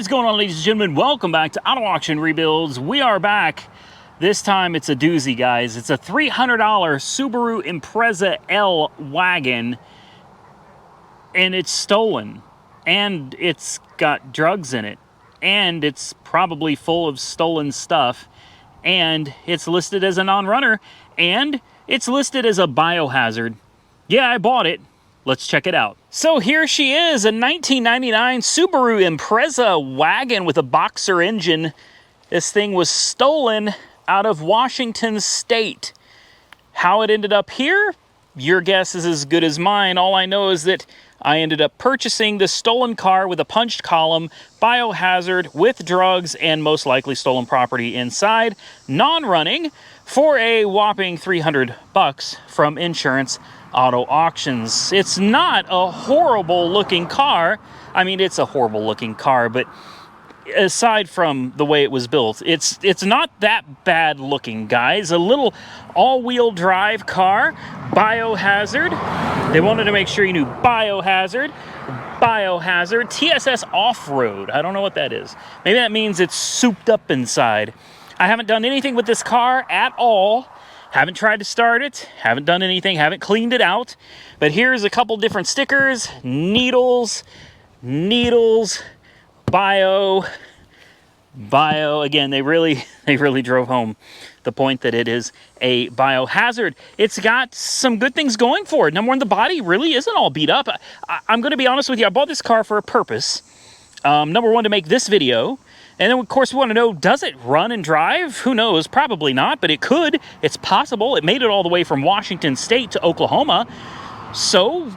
What is going on, ladies and gentlemen? Welcome back to Auto Auction Rebuilds. We are back. This time it's a doozy, guys. It's a $300 Subaru Impreza L wagon, and it's stolen, and it's got drugs in it, and it's probably full of stolen stuff, and it's listed as a non-runner, and it's listed as a biohazard. Yeah, I bought it. Let's check it out. So here she is, a 1999 Subaru Impreza wagon with a boxer engine. This thing was stolen out of Washington State. How it ended up here? Your guess is as good as mine. All I know is that I ended up purchasing the stolen car with a punched column, biohazard, with drugs, and most likely stolen property inside, non-running, for a whopping $300 from Insurance Auto Auctions. It's not a horrible looking car. I mean, it's a horrible looking car, but aside from the way it was built, it's not that bad looking, guys. A little all-wheel drive car, biohazard. They wanted to make sure you knew biohazard, TSS off-road. I don't know what that is. Maybe that means it's souped up inside. I haven't done anything with this car at all. Haven't tried to start it, haven't done anything, haven't cleaned it out. But here's a couple different stickers, needles, bio. Again, they really drove home the point that it is a biohazard. It's got some good things going for it. Number one, the body really isn't all beat up. I'm going to be honest with you, I bought this car for a purpose. Number one, to make this video. And then, of course, we want to know, does it run and drive? Who knows? Probably not, but it could. It's possible. It made it all the way from Washington State to Oklahoma. So,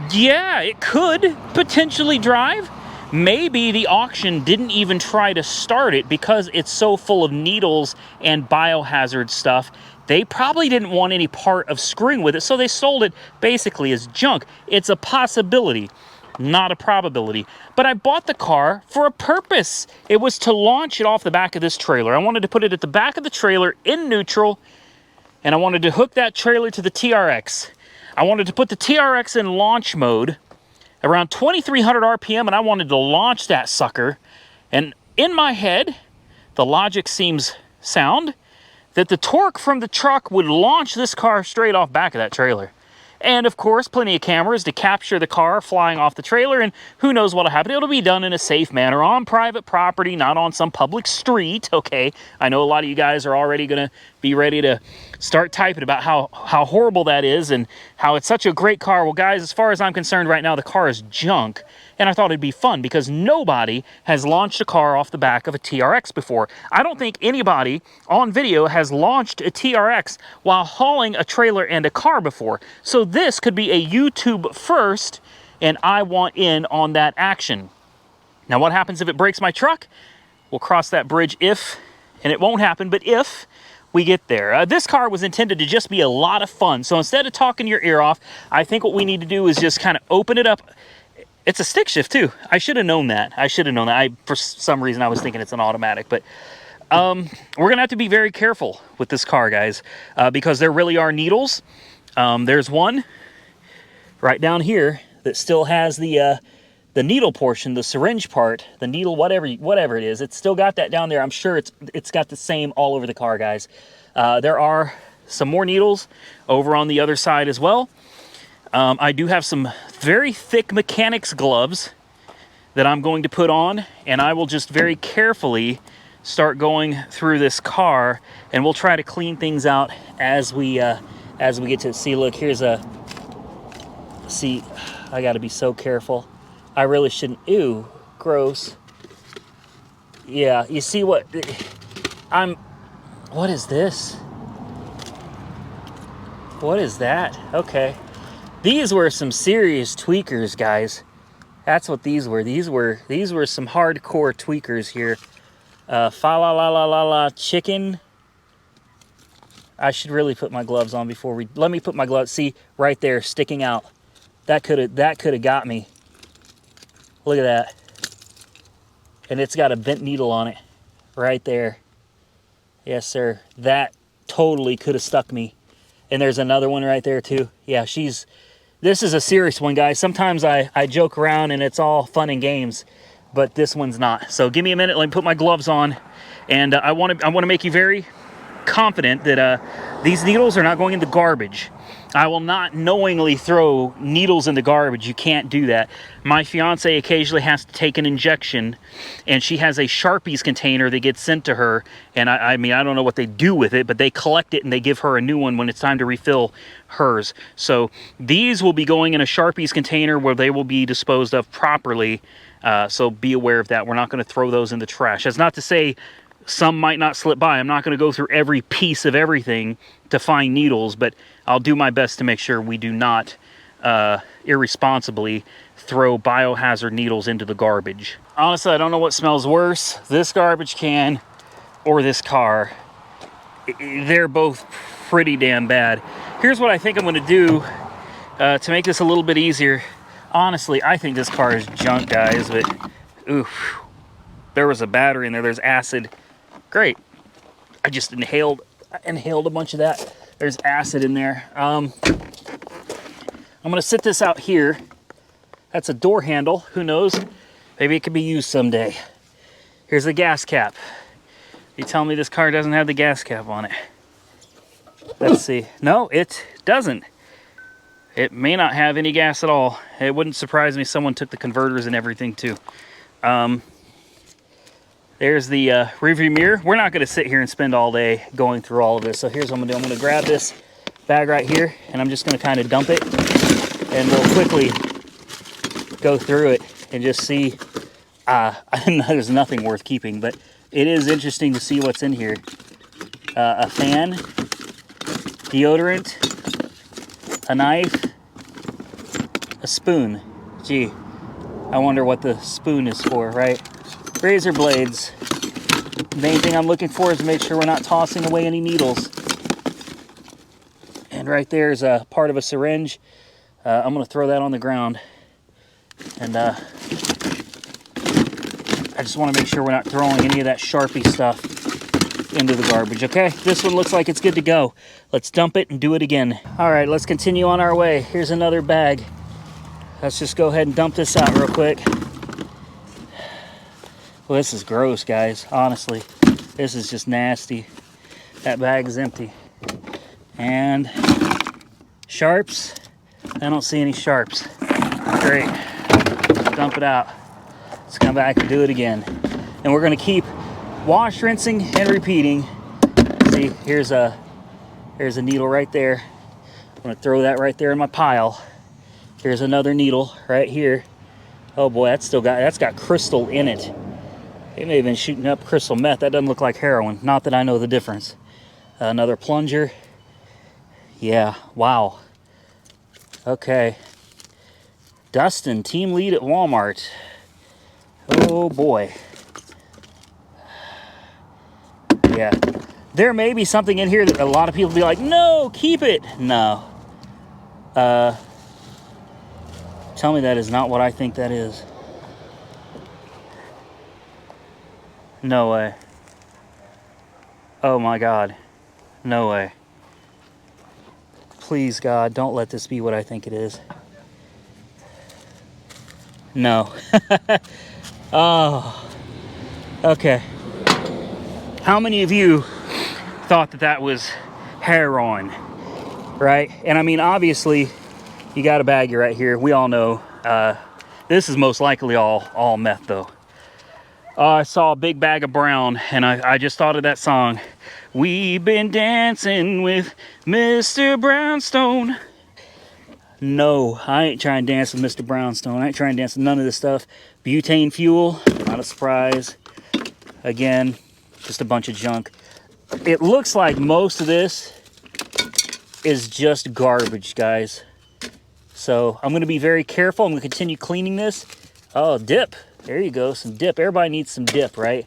yeah, it could potentially drive. Maybe the auction didn't even try to start it because it's so full of needles and biohazard stuff. They probably didn't want any part of screwing with it, so they sold it basically as junk. It's a possibility, not a probability. But I bought the car for a purpose. It was to launch it off the back of this trailer. I wanted to put it at the back of the trailer in neutral, and I wanted to hook that trailer to the TRX. I wanted to put the TRX in launch mode around 2,300 RPM, and I wanted to launch that sucker. And in my head, the logic seems sound, that the torque from the truck would launch this car straight off back of that trailer. And of course, plenty of cameras to capture the car flying off the trailer, and who knows what'll happen. It'll be done in a safe manner on private property, not on some public street, okay? I know a lot of you guys are already gonna be ready to start typing about how horrible that is and how it's such a great car. Well, guys, as far as I'm concerned right now, the car is junk. And I thought it'd be fun because nobody has launched a car off the back of a TRX before. I don't think anybody on video has launched a TRX while hauling a trailer and a car before. So this could be a YouTube first, and I want in on that action. Now, what happens if it breaks my truck? We'll cross that bridge if, and it won't happen, but if we get there. This car was intended to just be a lot of fun. So instead of talking your ear off, I think what we need to do is just kind of open it up. It's a stick shift too. I should have known that. For some reason, I was thinking it's an automatic, but we're gonna have to be very careful with this car, guys, because there really are needles. There's one right down here that still has the needle portion, the syringe part, the needle, whatever it is. It's still got that down there. I'm sure it's got the same all over the car, guys. There are some more needles over on the other side as well. I do have some very thick mechanics gloves that I'm going to put on, and I will just very carefully start going through this car, and we'll try to clean things out as we get to see. Look, here's see, I got to be so careful. I really shouldn't. Ew, gross. Yeah, you see what what is this? What is that? Okay. These were some serious tweakers, guys. That's what these were. These were some hardcore tweakers here. Fa la la la la la chicken. I should really put my gloves on before we. Let me put my gloves. See, right there, sticking out. That could have got me. Look at that. And it's got a bent needle on it, right there. Yes, sir. That totally could have stuck me. And there's another one right there too. Yeah, this is a serious one, guys. Sometimes I joke around and it's all fun and games. but this one's not. So give me a minute, let me put my gloves on, and I want to make you very confident that these needles are not going in the garbage. I will not knowingly throw needles in the garbage. You can't do that. My fiance occasionally has to take an injection, and she has a Sharpies container that gets sent to her, and I mean, I don't know what they do with it, but they collect it and they give her a new one when it's time to refill hers. So these will be going in a Sharpies container where they will be disposed of properly, so be aware of that. We're not going to throw those in the trash. That's not to say some might not slip by. I'm not going to go through every piece of everything to find needles, but I'll do my best to make sure we do not irresponsibly throw biohazard needles into the garbage. Honestly, I don't know what smells worse, this garbage can or this car. They're both pretty damn bad. Here's what I think I'm going to do to make this a little bit easier. Honestly, I think this car is junk, guys, but oof, there was a battery in there. There's acid. Great. I just inhaled a bunch of that. There's acid in there. I'm gonna sit this out here. That's a door handle. Who knows? Maybe it could be used someday. Here's the gas cap. You tell me this car doesn't have the gas cap on it. Let's see. No, it doesn't. It may not have any gas at all. It wouldn't surprise me if someone took the converters and everything too. There's the rearview mirror. We're not going to sit here and spend all day going through all of this. So here's what I'm going to do. I'm going to grab this bag right here, and I'm just going to kind of dump it. And we'll quickly go through it and just see. There's nothing worth keeping, but it is interesting to see what's in here. A fan, deodorant, a knife, a spoon. Gee, I wonder what the spoon is for, right? Razor blades. Main thing I'm looking for is to make sure we're not tossing away any needles. And right there is a part of a syringe. I'm going to throw that on the ground. And I just want to make sure we're not throwing any of that Sharpie stuff into the garbage, okay? This one looks like it's good to go. Let's dump it and do it again. All right, let's continue on our way. Here's another bag. Let's just go ahead and dump this out real quick. Well, this is gross, guys. Honestly, this is just nasty. That bag is empty. And sharps. I don't see any sharps. Great. Dump it out. Let's come back and do it again. And we're going to keep wash, rinsing, and repeating. See, here's a needle right there. I'm going to throw that right there in my pile. Here's another needle right here. Oh boy, that's got crystal in it. It may have been shooting up crystal meth. That doesn't look like heroin. Not that I know the difference. Another plunger. Yeah, wow. Okay. Dustin, team lead at Walmart. Oh boy. Yeah. There may be something in here that a lot of people be like, no, keep it. No. Tell me that is not what I think that is. No way. Oh my God. No way. Please, God, don't let this be what I think it is. No. Oh. Okay. How many of you thought that that was heroin? Right? And I mean, obviously, you got a baggie right here. We all know. This is most likely all meth, though. I saw a big bag of brown, and I just thought of that song. We've been dancing with Mr. Brownstone. No, I ain't trying to dance with Mr. Brownstone. I ain't trying to dance with none of this stuff. Butane fuel, not a surprise. Again, just a bunch of junk. It looks like most of this is just garbage, guys. So I'm going to be very careful. I'm going to continue cleaning this. Oh, dip. There you go, some dip. Everybody needs some dip, right?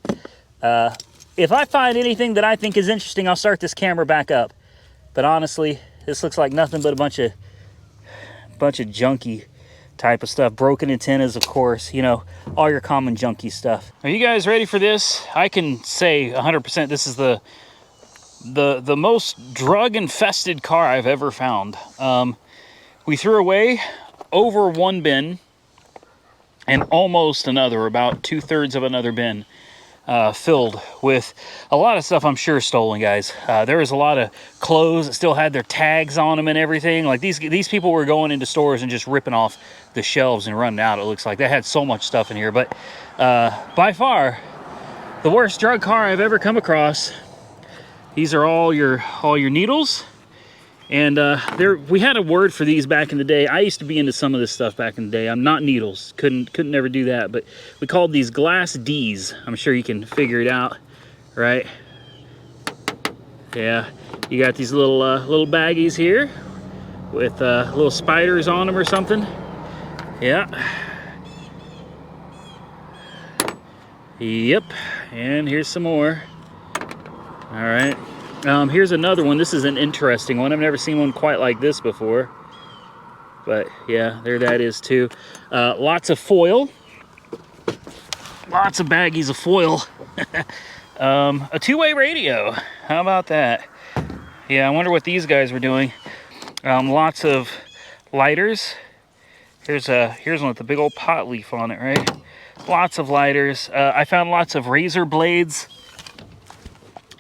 If I find anything that I think is interesting, I'll start this camera back up. But honestly, this looks like nothing but a bunch of junky type of stuff. Broken antennas, of course. You know, all your common junky stuff. Are you guys ready for this? I can say 100% this is the most drug-infested car I've ever found. We threw away over one bin and almost another, about 2/3 of another bin, filled with a lot of stuff I'm sure stolen, guys. There was a lot of clothes that still had their tags on them and everything. Like these people were going into stores and just ripping off the shelves and running out. It looks like they had so much stuff in here. But by far the worst drug car I've ever come across. These are all your needles. And we had a word for these back in the day. I used to be into some of this stuff back in the day. I'm not needles. Couldn't never do that. But we called these glass D's. I'm sure you can figure it out, right? Yeah. You got these little baggies here with little spiders on them or something. Yeah. Yep. And here's some more. All right. Here's another one. This is an interesting one. I've never seen one quite like this before. But yeah, there that is too. Lots of foil. Lots of baggies of foil. A two-way radio. How about that? Yeah, I wonder what these guys were doing. Lots of lighters. Here's one with the big old pot leaf on it, right? Lots of lighters. I found lots of razor blades.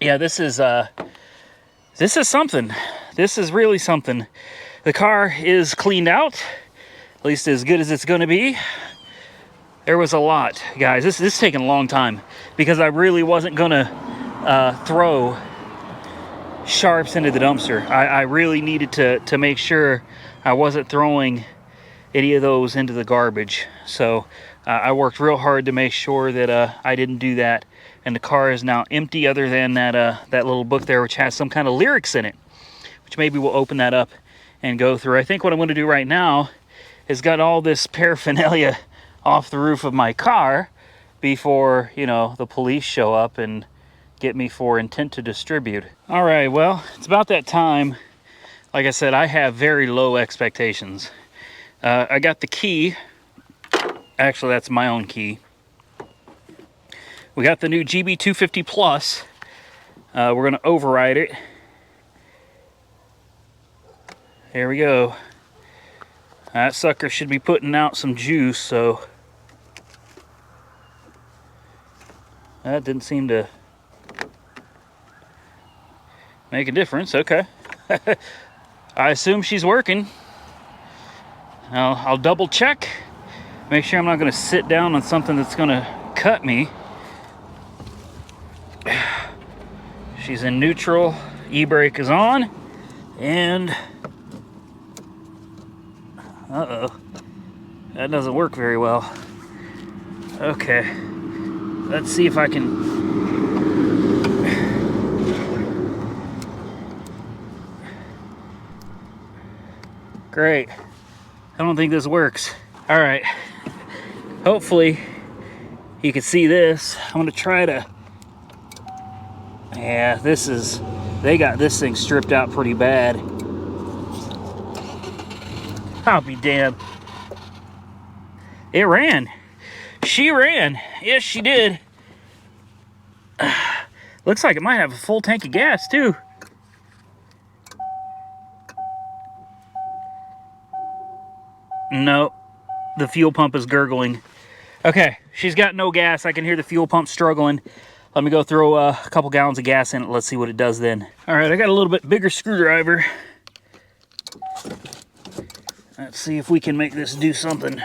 Yeah, this is something. This is really something. The car is cleaned out, at least as good as it's going to be. There was a lot, guys. This is taking a long time because I really wasn't going to throw sharps into the dumpster. I really needed to make sure I wasn't throwing any of those into the garbage. So I worked real hard to make sure that I didn't do that. And the car is now empty other than that little book there, which has some kind of lyrics in it, which maybe we'll open that up and go through. I think what I'm going to do right now is get all this paraphernalia off the roof of my car before, you know, the police show up and get me for intent to distribute. All right, well, it's about that time. Like I said, I have very low expectations. I got the key. Actually, that's my own key. We got the new GB250 Plus. We're going to override it. Here we go. That sucker should be putting out some juice, so that didn't seem to make a difference. Okay. I assume she's working. I'll double check. Make sure I'm not going to sit down on something that's going to cut me. She's in neutral. E-brake is on. And uh-oh. That doesn't work very well. Okay. Let's see if I can... Great. I don't think this works. All right. Hopefully you can see this. I'm going to try to... Yeah, they got this thing stripped out pretty bad. I'll be damned. It ran. She ran. Yes, she did. Looks like it might have a full tank of gas, too. No, the fuel pump is gurgling. Okay, she's got no gas. I can hear the fuel pump struggling. Let me go throw a couple gallons of gas in it. Let's see what it does then. All right, I got a little bit bigger screwdriver. Let's see if we can make this do something.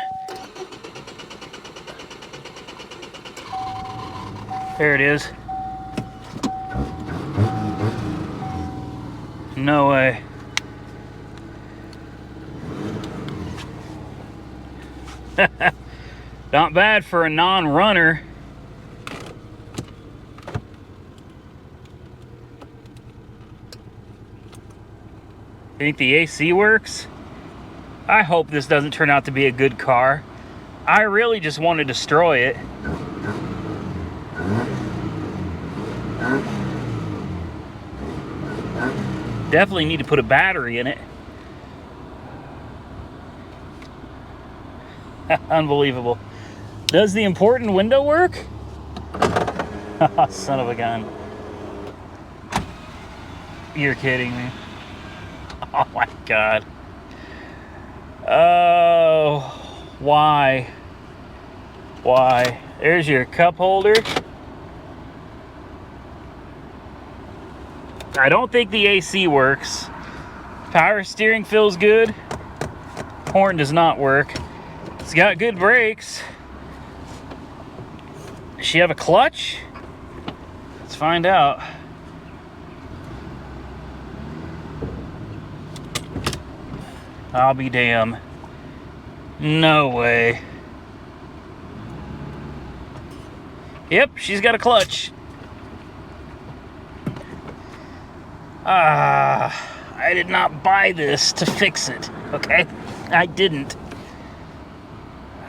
There it is. No way. Not bad for a non-runner. Think the AC works? I hope this doesn't turn out to be a good car. I really just want to destroy it. Definitely need to put a battery in it. Unbelievable. Does the important window work? Son of a gun. You're kidding me. Oh my God. Oh, why? Why, there's your cup holder. I don't think the AC works. Power steering feels good. Horn does not work. It's got good brakes. Does she have a clutch? Let's find out. I'll be damned. No way. Yep, she's got a clutch. I did not buy this to fix it, okay? I didn't.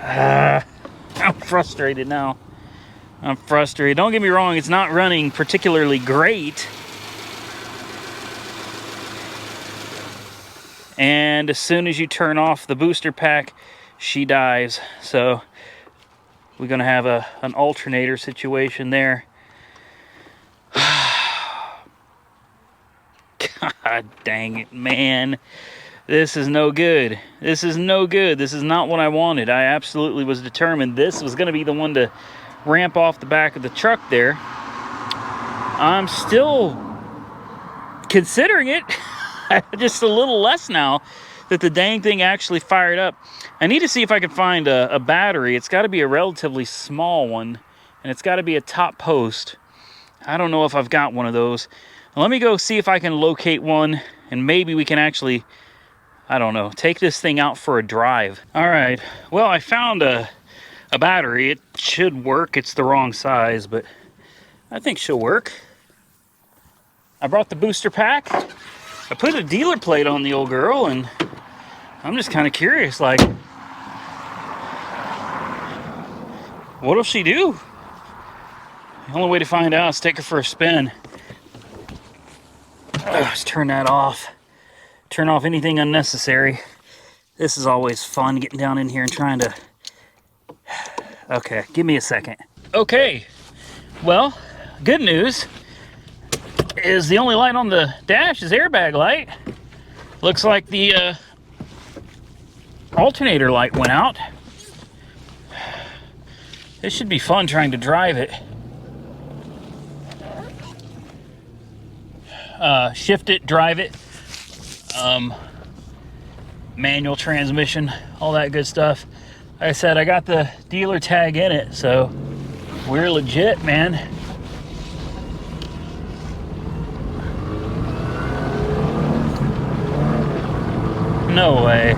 I'm frustrated now. I'm frustrated. Don't get me wrong, it's not running particularly great. And as soon as you turn off the booster pack, she dies. So we're gonna have an alternator situation there. God dang it, man. This is no good. This is no good. This is not what I wanted. I absolutely was determined this was gonna be the one to ramp off the back of the truck there. I'm still considering it. Just a little less now that the dang thing actually fired up. I need to see if I can find a battery. It's got to be a relatively small one, and it's got to be a top post. I don't know if I've got one of those. Let me go see if I can locate one, and maybe we can actually, I don't know, take this thing out for a drive. All right, well, I found a battery. It should work. It's the wrong size, but I think she'll work. I brought the booster pack. I put a dealer plate on the old girl, and I'm just kind of curious, like, what'll she do? The only way to find out is take her for a spin. Let's turn that off. Turn off anything unnecessary. This is always fun, getting down in here and trying to... Okay, give me a second. Okay, well, good news is the only light on the dash is airbag light. Looks like the alternator light went out. This should be fun trying to drive it. Shift it, drive it. Manual transmission, all that good stuff. Like I said, I got the dealer tag in it, so we're legit, man. No way.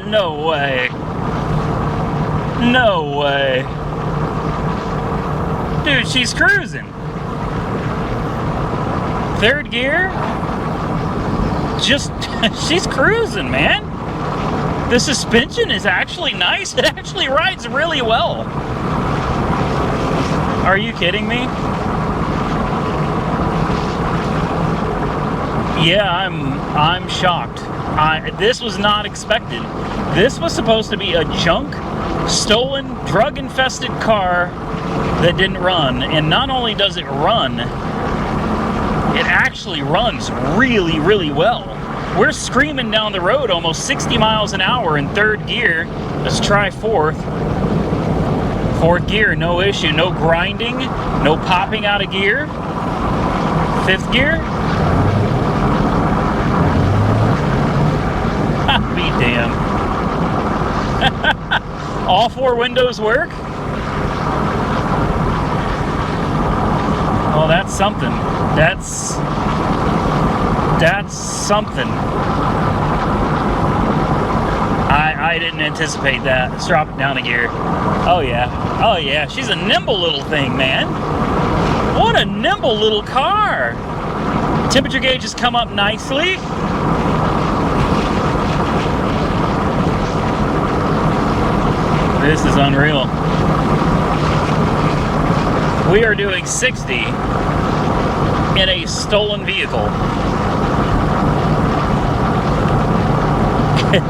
No way. No way. Dude, she's cruising. Third gear. Just, she's cruising, man. The suspension is actually nice. It actually rides really well. Are you kidding me? Yeah, I'm shocked. This was not expected. This was supposed to be a junk, stolen, drug-infested car that didn't run. And not only does it run, it actually runs really, really well. We're screaming down the road almost 60 miles an hour in third gear. Let's try fourth. Fourth gear, no issue. No grinding, no popping out of gear. Fifth gear. Be damned. All four windows work? Oh, that's something. That's something. I didn't anticipate that. Let's drop it down a gear. Oh yeah. Oh yeah. She's a nimble little thing, man. What a nimble little car. Temperature gauge has come up nicely. This is unreal. We are doing 60 in a stolen vehicle.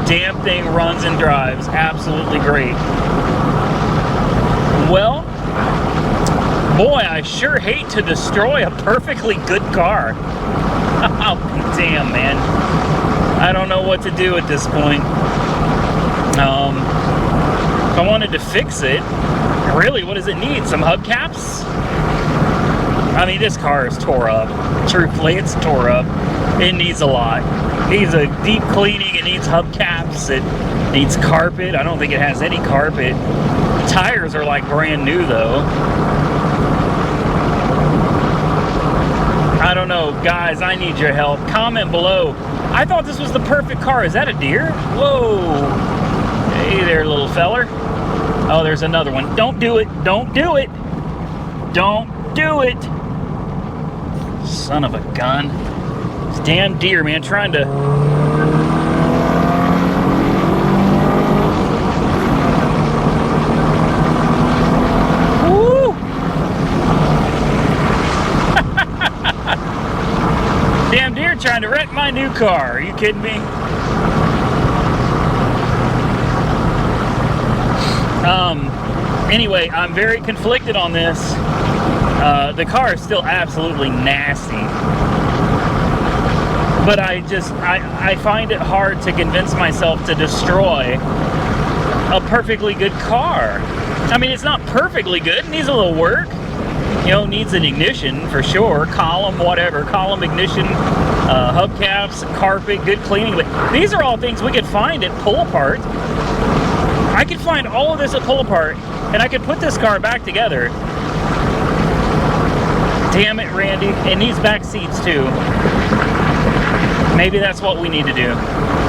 Damn thing runs and drives absolutely great. Well, boy, I sure hate to destroy a perfectly good car. Oh, damn, man. I don't know what to do at this point. If I wanted to fix it, really, what does it need? Some hubcaps? I mean, this car is tore up. Truthfully, it's tore up. It needs a lot. It needs a deep cleaning. It needs hubcaps. It needs carpet. I don't think it has any carpet. The tires are like brand new, though. I don't know. Guys, I need your help. Comment below. I thought this was the perfect car. Is that a deer? Whoa. Hey there, little feller. Oh, there's another one. Don't do it. Don't do it. Don't do it. Son of a gun. This damn deer, man, trying to... Woo! Damn deer trying to wreck my new car. Are you kidding me? Anyway, I'm very conflicted on this. The car is still absolutely nasty. But I find it hard to convince myself to destroy a perfectly good car. I mean, it's not perfectly good. It needs a little work. You know, needs an ignition for sure. Column, whatever. Column, ignition, hubcaps, carpet, good cleaning. But these are all things we could find at Pull Apart. I could find all of this at Pull Apart, and I could put this car back together. Damn it, Randy. It needs back seats too. Maybe that's what we need to do.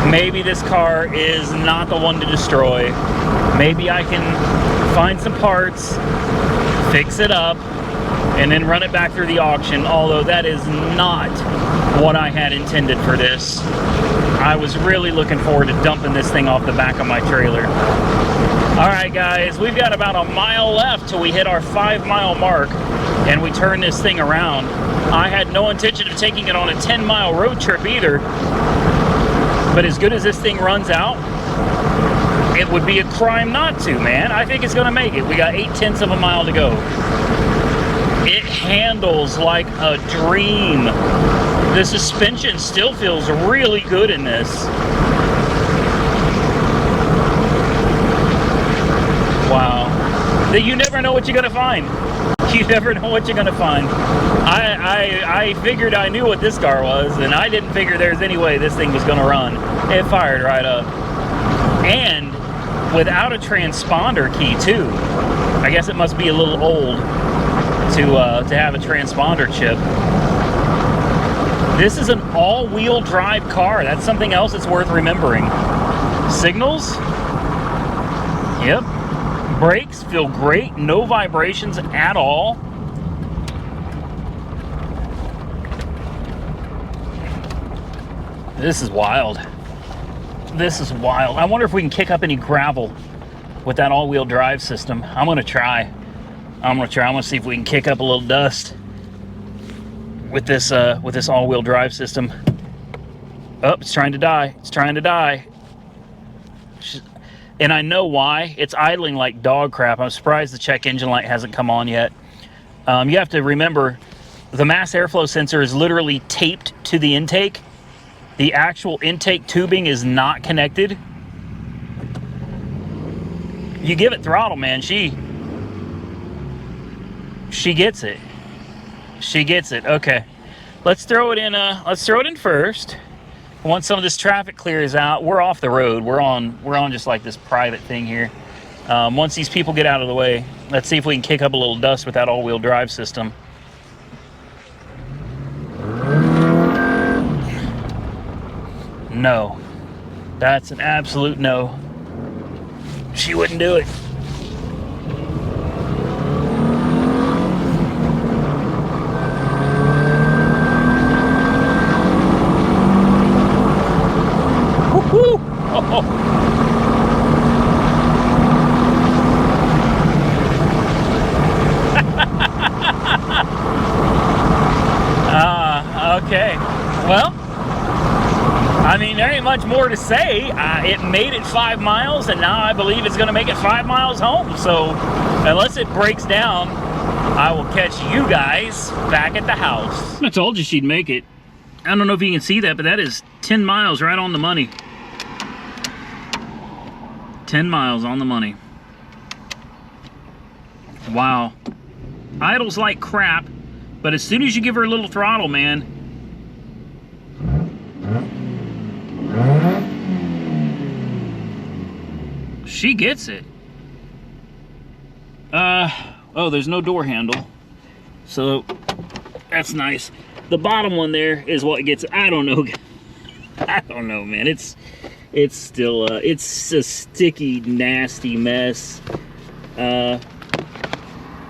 Maybe this car is not the one to destroy. Maybe I can find some parts, fix it up, and then run it back through the auction, although that is not what I had intended for this. I was really looking forward to dumping this thing off the back of my trailer. Alright guys, we've got about a mile left till we hit our 5-mile mark and we turn this thing around. I had no intention of taking it on a 10-mile road trip either, but as good as this thing runs out, it would be a crime not to, man. I think it's gonna make it. We got 0.8 of a mile to go. It handles like a dream. The suspension still feels really good in this. Wow. You never know what you're gonna find. You never know what you're gonna find. I figured I knew what this car was, and I didn't figure there's any way this thing was gonna run. It fired right up. And without a transponder key too. I guess it must be a little old to have a transponder chip. This is an all-wheel drive car. That's something else that's worth remembering. Signals? Yep. Brakes feel great. No vibrations at all. This is wild. This is wild. I wonder if we can kick up any gravel with that all-wheel drive system. I'm gonna try. I'm gonna see if we can kick up a little dust with this all-wheel drive system. Oh, it's trying to die. It's trying to die. And I know why. It's idling like dog crap. I'm surprised the check engine light hasn't come on yet. You have to remember, the mass airflow sensor is literally taped to the intake. The actual intake tubing is not connected. You give it throttle, man. She gets it. She gets it. Okay, let's throw it in. Let's throw it in first. Once some of this traffic clears out, we're off the road. We're on just like this private thing here. Once these people get out of the way, let's see if we can kick up a little dust with that all-wheel drive system. No, that's an absolute no. She wouldn't do it. Okay. Well, I mean, there ain't much more to say. It made it 5 miles, and now I believe it's going to make it 5 miles home. So, unless it breaks down, I will catch you guys back at the house. I told you she'd make it. I don't know if you can see that, but that is 10 miles right on the money. 10 miles on the money. Wow. Idles like crap, but as soon as you give her a little throttle, man, she gets it. Oh, there's no door handle, so that's nice. The bottom one there is what gets, I don't know. I don't know, man. It's still, it's a sticky, nasty mess.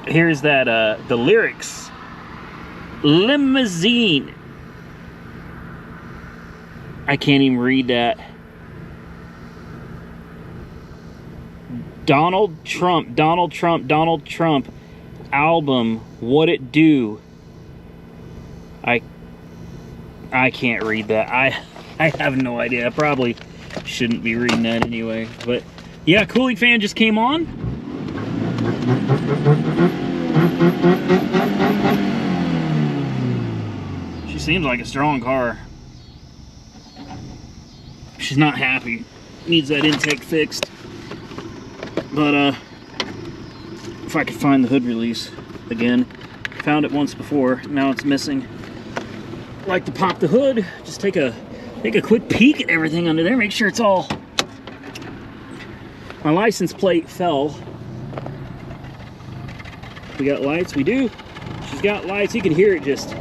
Here's that, the lyrics. Limousine. I can't even read that. Donald Trump album, What It Do. I can't read that. I have no idea. I probably shouldn't be reading that anyway. But yeah, cooling fan just came on. She seems like a strong car. She's not happy. Needs that intake fixed. But if I could find the hood release again. Found it once before, now it's missing. Like to pop the hood, just take a quick peek at everything under there, make sure it's all. My license plate fell. We got lights, we do. She's got lights, you can hear it just.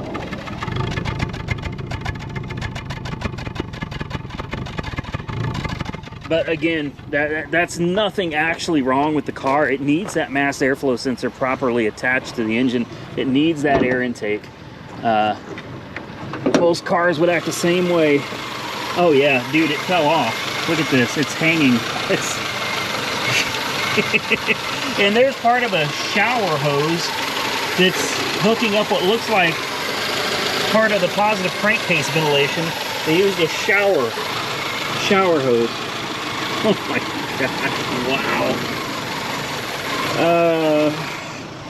But again, that's nothing actually wrong with the car. It needs that mass airflow sensor properly attached to the engine. It needs that air intake. Most cars would act the same way. Oh yeah, dude, it fell off. Look at this, it's hanging. And there's part of a shower hose that's hooking up what looks like part of the positive crankcase ventilation. They used a shower hose. Oh my god,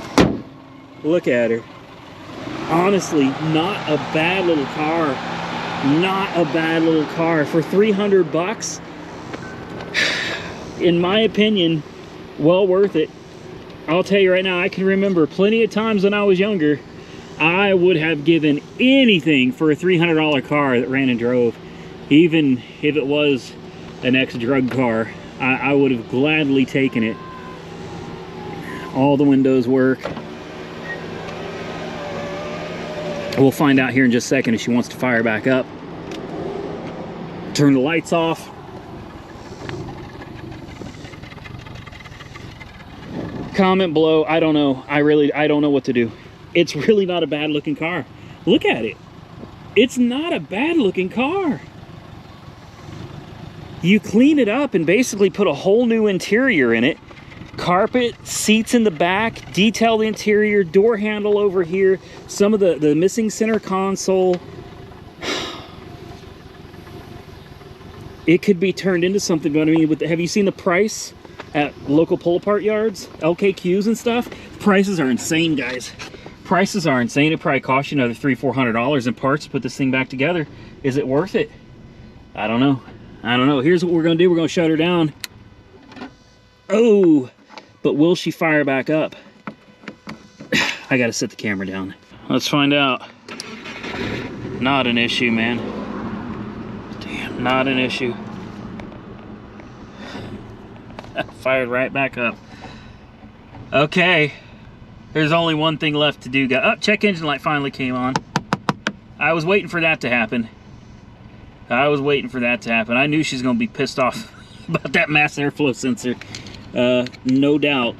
wow. Look at her. Honestly, not a bad little car. Not a bad little car. For 300 bucks, in my opinion, well worth it. I'll tell you right now, I can remember plenty of times when I was younger, I would have given anything for a $300 car that ran and drove. Even if it was an ex-drug car, I would have gladly taken it. All the windows work. We'll find out here in just a second if she wants to fire back up. Turn the lights off. Comment below. I don't know. I don't know what to do. It's really not a bad looking car. Look at it. It's not a bad looking car. You clean it up and basically put a whole new interior in it. Carpet, seats in the back, detail the interior, door handle over here, some of the missing center console. It could be turned into something, but I mean, have you seen the price at local pull-apart yards, LKQs and stuff? Prices are insane, guys. Prices are insane. It probably costs you another $300-400 in parts to put this thing back together. Is it worth it? I don't know. I don't know. Here's what we're gonna do. We're gonna shut her down. Oh, but will she fire back up? I gotta set the camera down. Let's find out. Not an issue, man. Damn, not an issue. Fired right back up. Okay. There's only one thing left to do. Oh, check engine light finally came on. I was waiting for that to happen. I was waiting for that to happen. I knew she's gonna be pissed off about that mass airflow sensor. No doubt.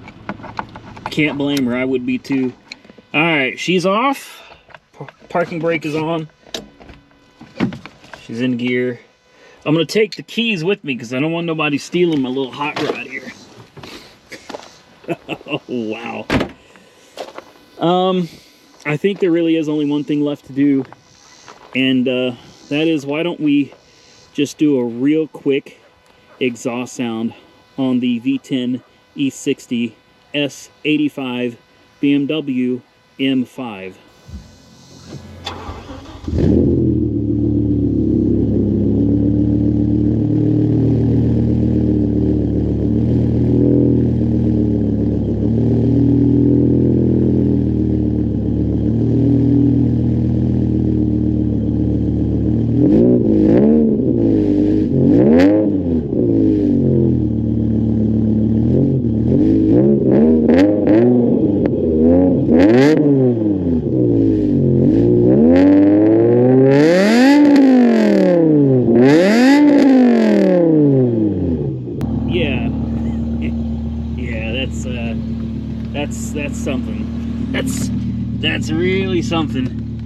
Can't blame her, I would be too. All right, she's off. Parking brake is on. She's in gear. I'm gonna take the keys with me because I don't want nobody stealing my little hot rod here. Oh, wow. I think there really is only one thing left to do, and that is, why don't we just do a real quick exhaust sound on the V10 E60 S85 BMW M5. That's really something.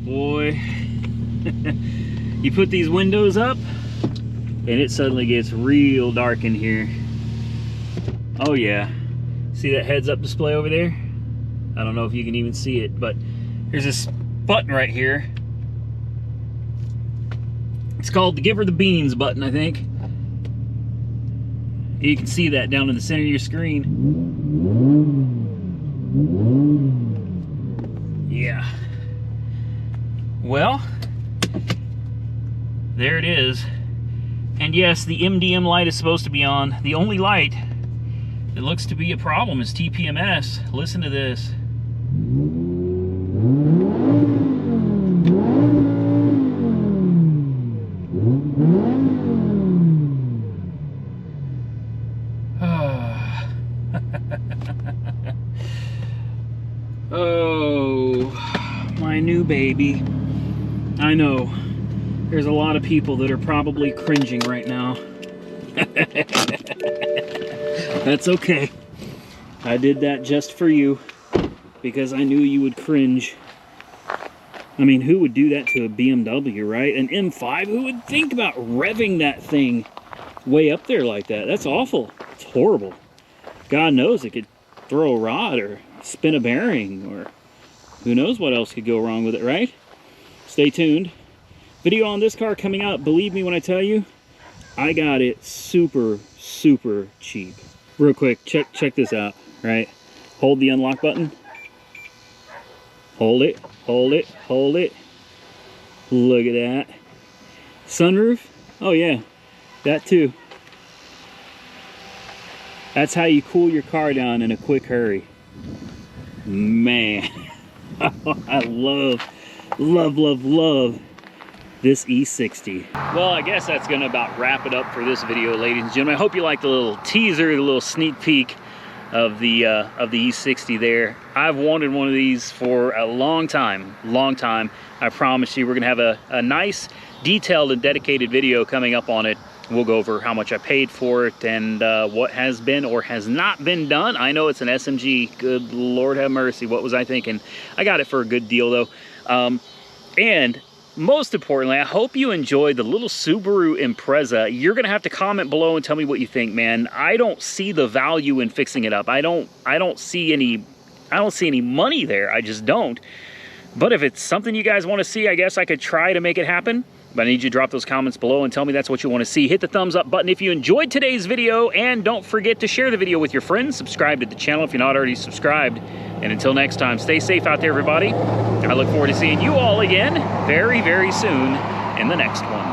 Boy. You put these windows up and it suddenly gets real dark in here. Oh yeah. See that heads-up display over there? I don't know if you can even see it, but there's this button right here. It's called the Give Her the Beans button, I think. You can see that down in the center of your screen. Yeah. Well, there it is. And yes, the MDM light is supposed to be on. The only light that looks to be a problem is TPMS. Listen to this. Oh, my new baby. I know. There's a lot of people that are probably cringing right now. That's okay. I did that just for you because I knew you would cringe. I mean, who would do that to a BMW, right? An M5? Who would think about revving that thing way up there like that? That's awful. It's horrible. God knows it could throw a rod or spin a bearing, or who knows what else could go wrong with it, right? Stay tuned. Video on this car coming out. Believe me when I tell you, I got it super cheap. Real quick, check this out, right? Hold the unlock button. Hold it, hold it, hold it. Look at that. Sunroof? Oh yeah, that too. That's how you cool your car down in a quick hurry. Man, I love this E60. Well, I guess that's gonna about wrap it up for this video, ladies and gentlemen. I hope you liked the little teaser, the little sneak peek of the E60 there. I've wanted one of these for a long time. I promise you, we're gonna have a nice, detailed and dedicated video coming up on it. We'll go over how much I paid for it and what has been or has not been done. I know it's an SMG. Good Lord have mercy. What was I thinking? I got it for a good deal though. And most importantly, I hope you enjoyed the little Subaru Impreza. You're gonna have to comment below and tell me what you think, man. I don't see the value in fixing it up. I don't see any money there. I just don't. But if it's something you guys want to see, I guess I could try to make it happen. But I need you to drop those comments below and tell me that's what you want to see. Hit the thumbs up button if you enjoyed today's video, and don't forget to share the video with your friends. Subscribe to the channel if you're not already subscribed. And until next time, stay safe out there, everybody. I look forward to seeing you all again very soon in the next one.